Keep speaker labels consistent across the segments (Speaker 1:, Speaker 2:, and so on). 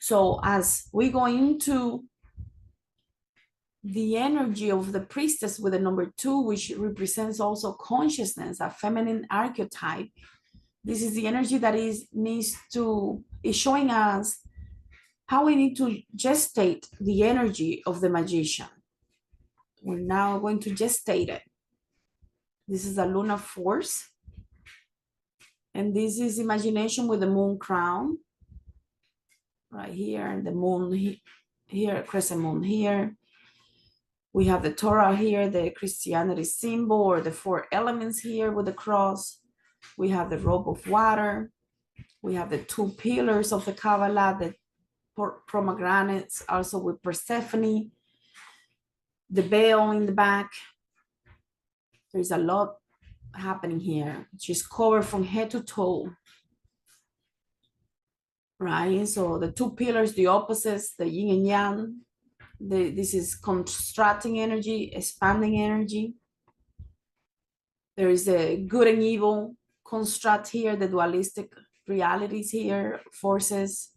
Speaker 1: So as we go into the energy of the priestess with the number 2, which represents also consciousness, a feminine archetype, this is the energy that is showing us how we need to gestate the energy of the magician. We're now going to gestate it. This is a lunar force. And this is imagination with the moon crown. Right here, and the moon here, crescent moon here. We have the Torah here, the Christianity symbol, or the 4 elements here with the cross. We have the robe of water. We have the 2 pillars of the Kabbalah, the pomegranates, also with Persephone, the veil in the back. There's a lot happening here. She's covered from head to toe. Right? So the 2 pillars, the opposites, the yin and yang. This is constructing energy, expanding energy. There is a good and evil construct here, the dualistic realities here, forces.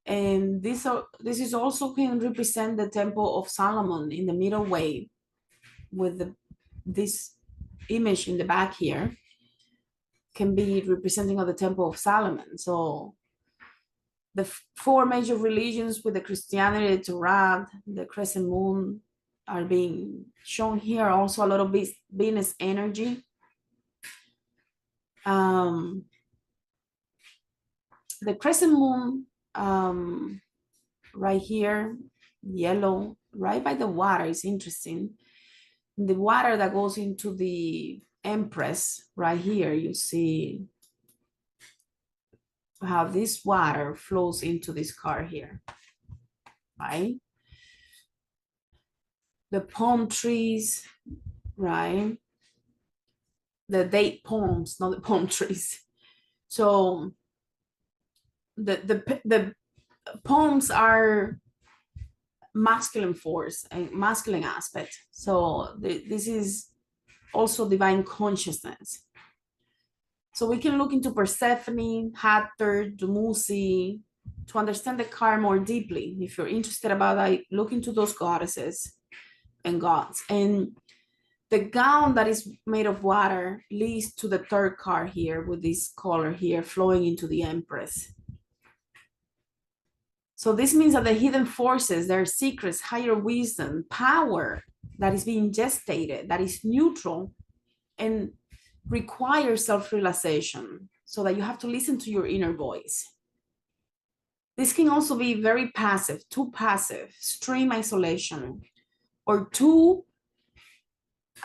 Speaker 1: And this is also can represent the Temple of Solomon in the middle way with this image in the back here can be representing of the Temple of Solomon. So the 4 major religions with the Christianity, the Torah, the crescent moon are being shown here. Also a lot of Venus energy. The crescent moon right here, yellow, right by the water is interesting. The water that goes into the Empress right here, you see how this water flows into this car here, right? The palm trees, right? The date palms, not the palm trees. So the palms are masculine force and masculine aspect. So this is also divine consciousness. So we can look into Persephone, Hathor, Dumuzi to understand the car more deeply. If you're interested about that, look into those goddesses and gods. And the gown that is made of water leads to the 3rd card here with this color here flowing into the Empress. So this means that the hidden forces, their secrets, higher wisdom, power that is being gestated, that is neutral and requires self-realization, so that you have to listen to your inner voice. This can also be very passive, too passive, extreme isolation, or too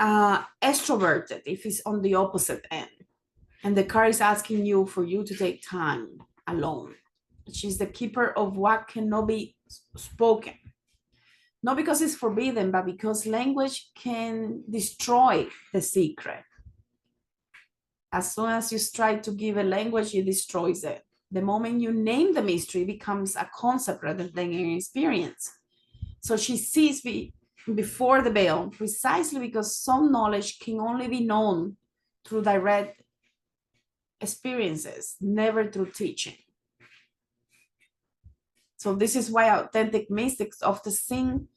Speaker 1: extroverted if it's on the opposite end. And the card is asking you for you to take time alone. She's the keeper of what cannot be spoken. Not because it's forbidden, but because language can destroy the secret. As soon as you try to give a language, it destroys it. The moment you name the mystery, it becomes a concept rather than an experience. So she sees before the veil, precisely because some knowledge can only be known through direct experiences, never through teaching. So this is why authentic mystics often seem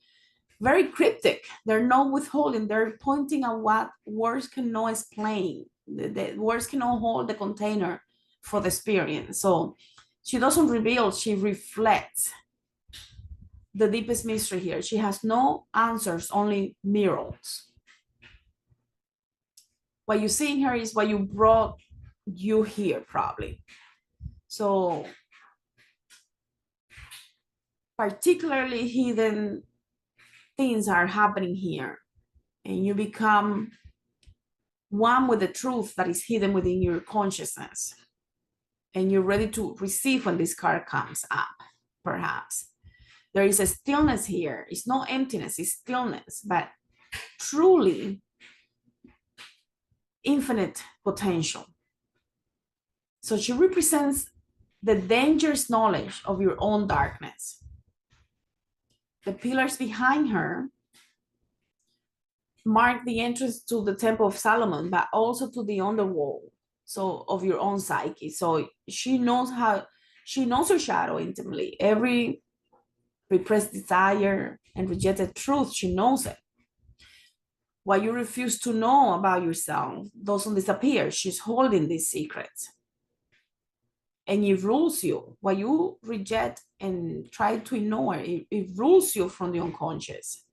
Speaker 1: very cryptic. They're not withholding. They're pointing at what words cannot explain. The words cannot hold the container for the experience. So she doesn't reveal, she reflects the deepest mystery here. She has no answers, only mirrors. What you see in her is what you brought you here, probably. So particularly hidden things are happening here, and you become one with the truth that is hidden within your consciousness, and you're ready to receive when this card comes up. Perhaps there is a stillness here. It's not emptiness, it's stillness, but truly infinite potential. So she represents the dangerous knowledge of your own darkness. The pillars behind her mark the entrance to the Temple of Solomon, but also to the underworld, so of your own psyche. So she knows how She knows her shadow intimately. Every repressed desire and rejected truth, she knows it. What you refuse to know about yourself doesn't disappear. She's holding these secrets. And it rules you. What you reject and try to ignore, it rules you from the unconscious.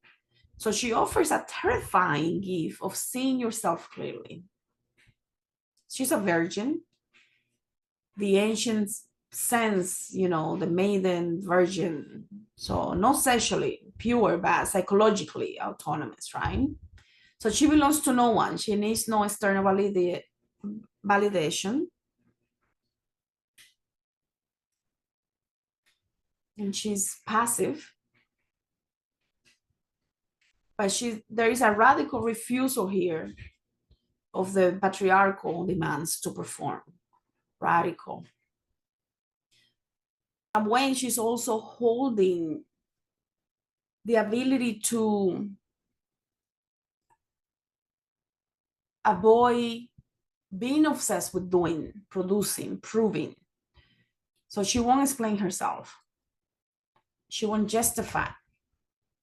Speaker 1: So she offers a terrifying gift of seeing yourself clearly. She's a virgin. The ancients sense, the maiden virgin. So not sexually pure, but psychologically autonomous, right? So she belongs to no one. She needs no external validation. And she's passive. But there is a radical refusal here of the patriarchal demands to perform. Radical. And when she's also holding the ability to avoid being obsessed with doing, producing, proving. So she won't explain herself. She won't justify.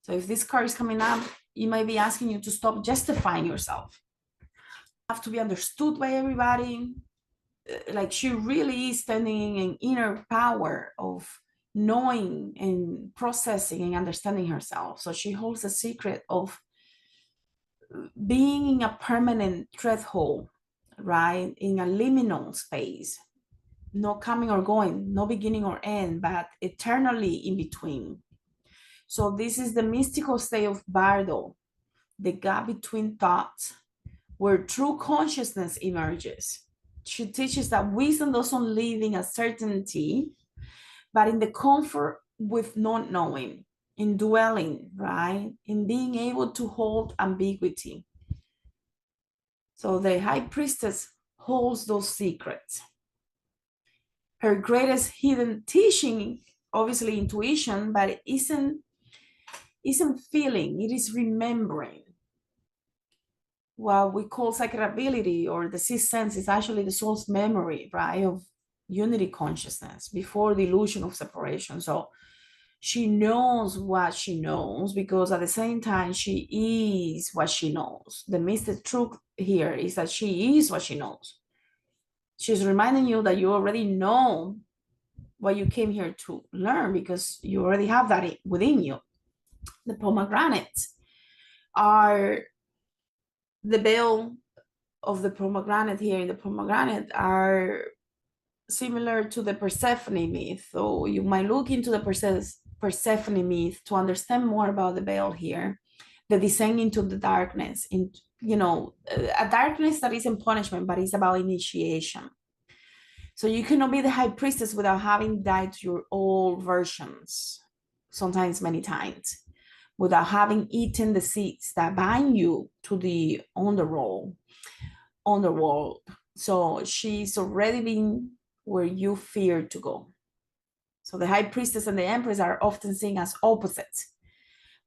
Speaker 1: So if this card is coming up, it might be asking you to stop justifying yourself. You have to be understood by everybody. Like she really is standing in inner power of knowing and processing and understanding herself. So she holds a secret of being in a permanent threshold, right? In a liminal space, no coming or going, no beginning or end, but eternally in between. So this is the mystical state of Bardo, the gap between thoughts, where true consciousness emerges. She teaches that wisdom doesn't live in a certainty, but in the comfort with not knowing, in dwelling, right? In being able to hold ambiguity. So the high priestess holds those secrets. Her greatest hidden teaching, obviously intuition, but it isn't feeling, it is remembering. What we call psychic ability or the sixth sense is actually the soul's memory, right, of unity consciousness before the illusion of separation. So she knows what she knows because at the same time she is what she knows. The mystic truth here is that she is what she knows. She's reminding you that you already know what you came here to learn because you already have that within you. The pomegranates are the veil of the pomegranate here in the pomegranate are similar to the Persephone myth. So you might look into the Persephone myth to understand more about the veil here, the descent into the darkness, in a darkness that isn't punishment, but it's about initiation. So you cannot be the high priestess without having died to your old versions, sometimes many times, without having eaten the seeds that bind you to the underworld. So she's already been where you fear to go. So the high priestess and the empress are often seen as opposites,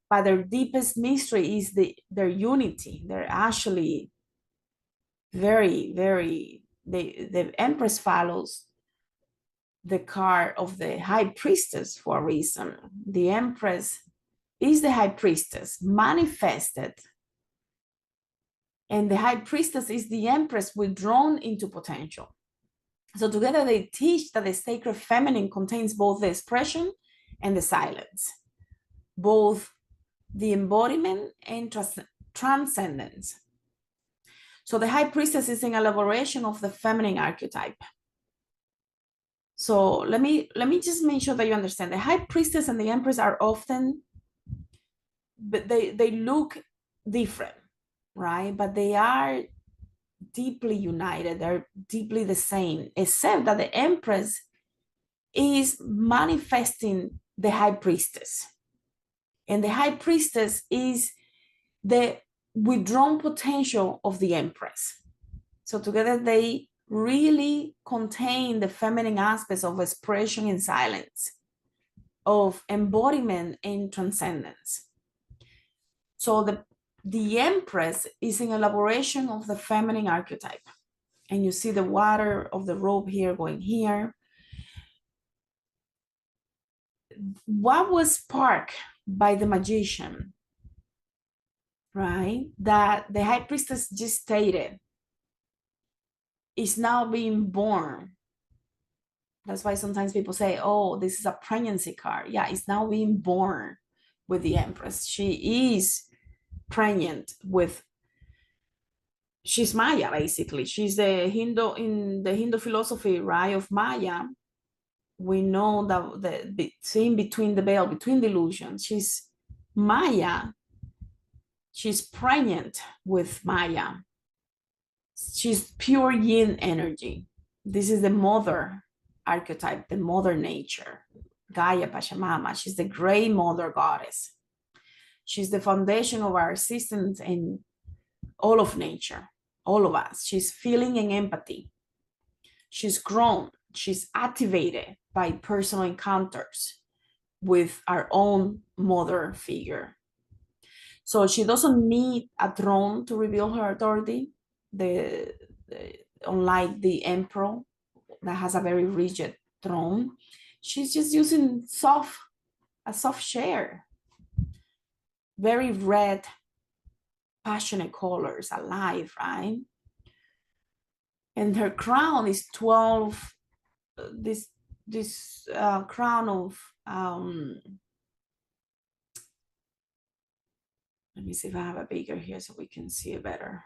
Speaker 1: but their deepest mystery is their unity. They're actually very, very, the empress follows the card of the high priestess for a reason. The empress is the high priestess manifested, and the high priestess is the empress withdrawn into potential. So together they teach that the sacred feminine contains both the expression and the silence, both the embodiment and transcendence. So the high priestess is an elaboration of the feminine archetype. So let me just make sure that you understand. The high priestess and the empress are often, but they look different, right? But they are deeply united. They're deeply the same, except that the empress is manifesting the high priestess. And the high priestess is the withdrawn potential of the empress. So together they really contain the feminine aspects of expression and silence, of embodiment and transcendence. So the empress is an elaboration of the feminine archetype. And you see the water of the robe here going here. what was sparked by the magician, right? That the high priestess just stated is now being born. That's why sometimes people say, oh, this is a pregnancy card. Yeah, it's now being born with the Empress. She is pregnant with, she's Maya, basically. She's the Hindu, in the Hindu philosophy, right, of Maya. We know that the scene between the veil, between the illusions, she's Maya. She's pregnant with Maya. She's pure yin energy. This is the mother archetype, the mother nature, Gaia Pachamama. She's the great mother goddess. She's the foundation of our existence in all of nature, all of us. She's feeling and empathy. She's grown. She's activated by personal encounters with our own mother figure. So she doesn't need a throne to reveal her authority. Unlike the emperor that has a very rigid throne, she's just using a soft share, very red, passionate colors, alive, right? And her crown is 12, this crown of, let me see if I have a bigger here so we can see it better.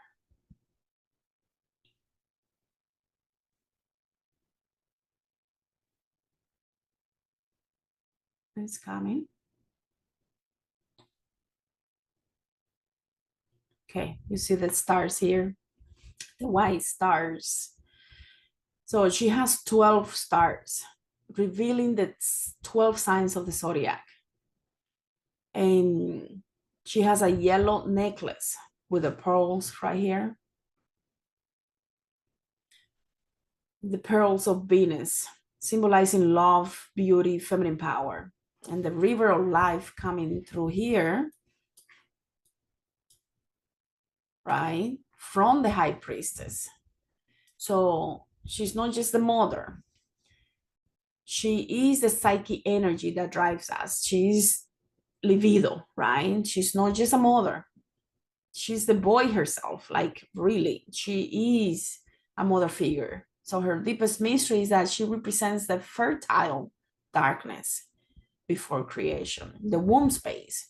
Speaker 1: It's coming. Okay, you see the stars here, the white stars. So she has 12 stars, revealing the 12 signs of the zodiac. And she has a yellow necklace with the pearls right here. The pearls of Venus, symbolizing love, beauty, feminine power. And the river of life coming through here, right, from the high priestess. So she's not just the mother. She is the psyche energy that drives us. She's libido, right? She's not just a mother. She's the boy herself, like really. She is a mother figure. So her deepest mystery is that she represents the fertile darkness before creation, the womb space,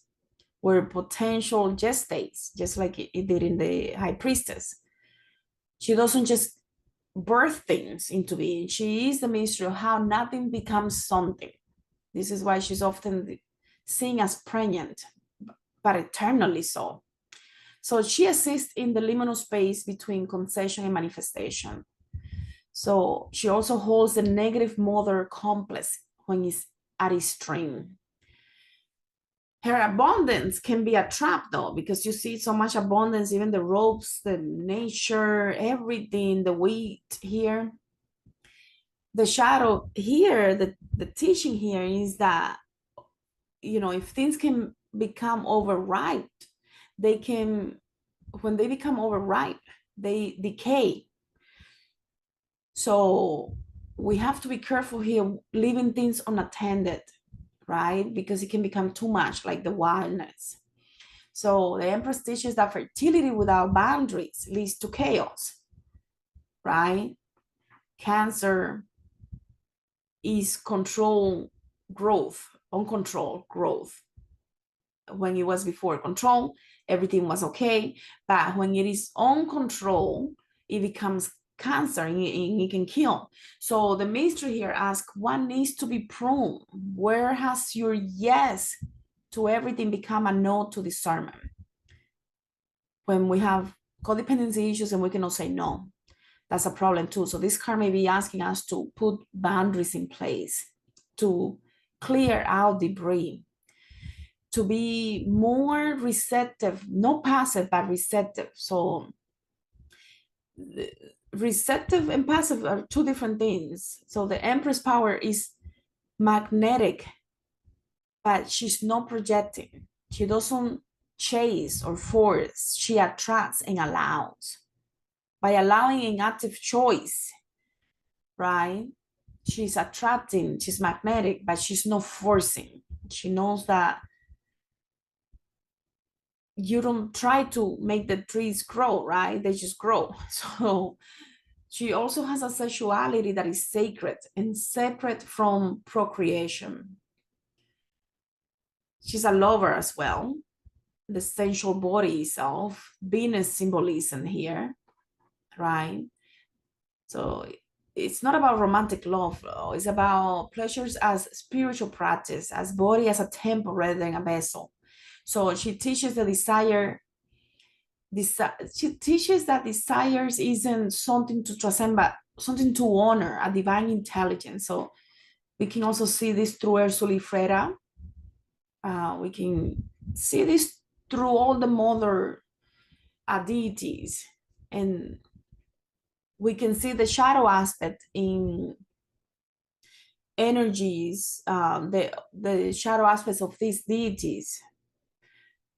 Speaker 1: where potential gestates, just like it did in the high priestess. She doesn't just birth things into being. She is the mystery of how nothing becomes something. This is why she's often seen as pregnant, but eternally so. So she assists in the liminal space between conception and manifestation. So she also holds the negative mother complex when it's at its extreme. Her abundance can be a trap though, because you see so much abundance, even the ropes, the nature, everything, the wheat here. The shadow here, the teaching here is that, you know, if things can become overripe, they can, when they become overripe, they decay. So we have to be careful here, leaving things unattended, right? Because it can become too much, like the wildness. So the Empress teaches that fertility without boundaries leads to chaos, right? Cancer is control growth, uncontrolled growth. When it was before control, everything was okay. But when it is uncontrolled, it becomes cancer and it can kill. So the mystery here asks, what needs to be pruned? Where has your yes to everything become a no to discernment? When we have codependency issues and we cannot say no, that's a problem too. So this card may be asking us to put boundaries in place, to clear out debris, to be more receptive, not passive, but receptive. So receptive and passive are two different things. So the Empress power is magnetic, but she's not projecting. She doesn't chase or force. She attracts and allows. By allowing an active choice, right? She's attracting, she's magnetic, but she's not forcing. She knows that you don't try to make the trees grow, right? They just grow. So she also has a sexuality that is sacred and separate from procreation. She's a lover as well. The sensual body itself, Venus symbolism here, right? So it's not about romantic love, though. It's about pleasures as spiritual practice, as body as a temple rather than a vessel. So she teaches the desire. She teaches that desires isn't something to transcend, but something to honor, a divine intelligence. So we can also see this through Ursula Freda. We can see this through all the mother deities, and we can see the shadow aspect in energies, the shadow aspects of these deities.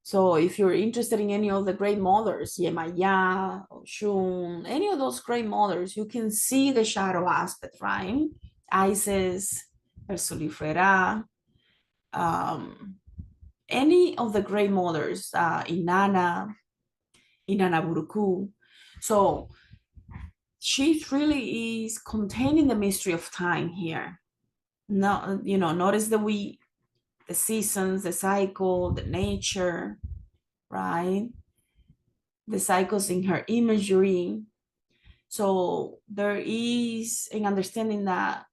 Speaker 1: So if you're interested in any of the great mothers, Yemaya, Oshun, any of those great mothers, you can see the shadow aspect, right? Isis, Persolifera, any of the great mothers, Inanna Buruku. So she really is containing the mystery of time here. No, notice the seasons, the cycle, the nature, right? The cycles in her imagery. So there is an understanding that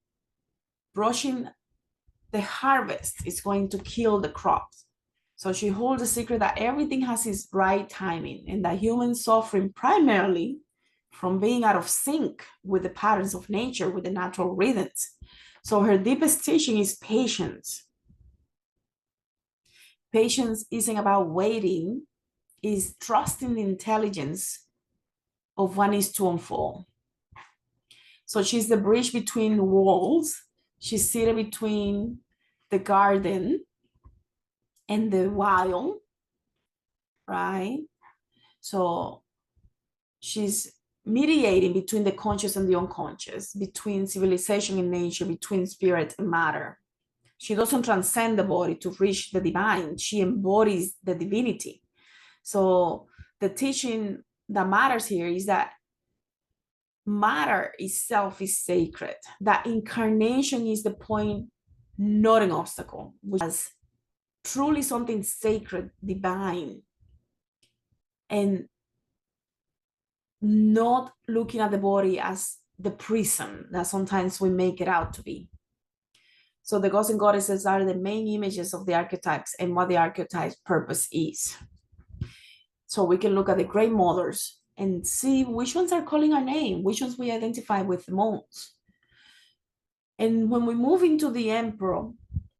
Speaker 1: rushing the harvest is going to kill the crops. So she holds the secret that everything has its right timing, and that humans suffering primarily from being out of sync with the patterns of nature, with the natural rhythms. So her deepest teaching is patience. Patience isn't about waiting, is trusting the intelligence of what is to unfold. So she's the bridge between worlds. She's seated between the garden and the wild, right? So she's mediating between the conscious and the unconscious, between civilization and nature, between spirit and matter. She doesn't transcend the body to reach the divine. She embodies the divinity. So the teaching that matters here is that matter itself is sacred. That incarnation is the point, not an obstacle, which is truly something sacred, divine, and not looking at the body as the prison that sometimes we make it out to be. So the gods and goddesses are the main images of the archetypes and what the archetype's purpose is. So we can look at the great mothers and see which ones are calling our name, which ones we identify with the most. And when we move into the emperor,